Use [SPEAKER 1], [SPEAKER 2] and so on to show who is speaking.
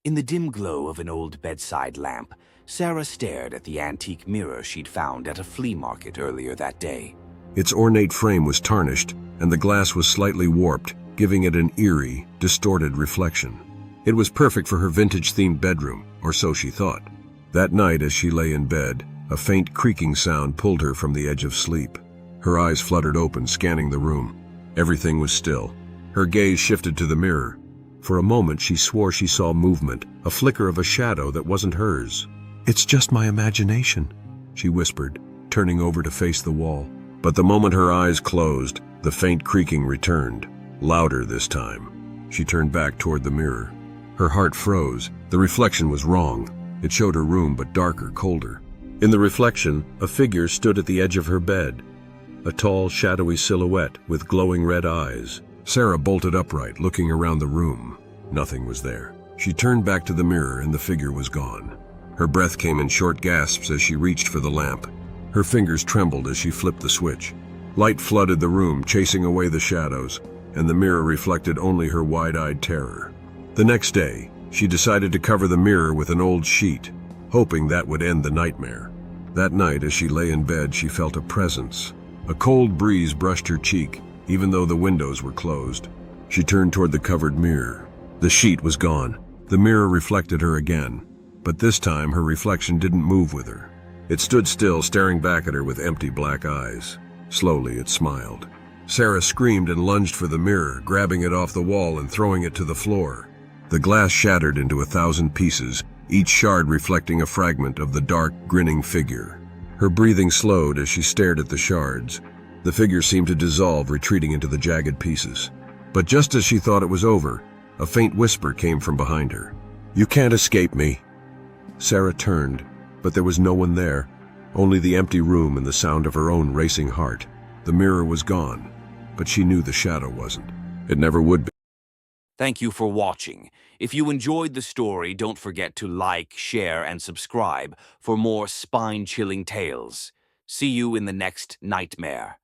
[SPEAKER 1] In the dim glow of an old bedside lamp, Sarah stared at the antique mirror she'd found at a flea market earlier that day.
[SPEAKER 2] Its ornate frame was tarnished, and the glass was slightly warped, giving it an eerie, distorted reflection. It was perfect for her vintage-themed bedroom, or so she thought. That night, as she lay in bed, a faint creaking sound pulled her from the edge of sleep. Her eyes fluttered open, scanning the room. Everything was still. Her gaze shifted to the mirror. For a moment, she swore she saw movement, a flicker of a shadow that wasn't hers. "It's just my imagination," she whispered, turning over to face the wall. But the moment her eyes closed, the faint creaking returned, louder this time. She turned back toward the mirror. Her heart froze. The reflection was wrong. It showed her room, but darker, colder. In the reflection, a figure stood at the edge of her bed, a tall, shadowy silhouette with glowing red eyes. Sarah bolted upright, looking around the room. Nothing was there. She turned back to the mirror, and the figure was gone. Her breath came in short gasps as she reached for the lamp. Her fingers trembled as she flipped the switch. Light flooded the room, chasing away the shadows, and the mirror reflected only her wide-eyed terror. The next day, she decided to cover the mirror with an old sheet, hoping that would end the nightmare. That night, as she lay in bed, she felt a presence. A cold breeze brushed her cheek, even though the windows were closed. She turned toward the covered mirror. The sheet was gone. The mirror reflected her again, but this time her reflection didn't move with her. It stood still, staring back at her with empty black eyes. Slowly, it smiled. Sarah screamed and lunged for the mirror, grabbing it off the wall and throwing it to the floor. The glass shattered into 1,000 pieces, each shard reflecting a fragment of the dark, grinning figure. Her breathing slowed as she stared at the shards. The figure seemed to dissolve, retreating into the jagged pieces. But just as she thought it was over, a faint whisper came from behind her. "You can't escape me." Sarah turned, but there was no one there, only the empty room and the sound of her own racing heart. The mirror was gone, but she knew the shadow wasn't. It never would be.
[SPEAKER 1] Thank you for watching. If you enjoyed the story, don't forget to like, share, and subscribe for more spine-chilling tales. See you in the next nightmare.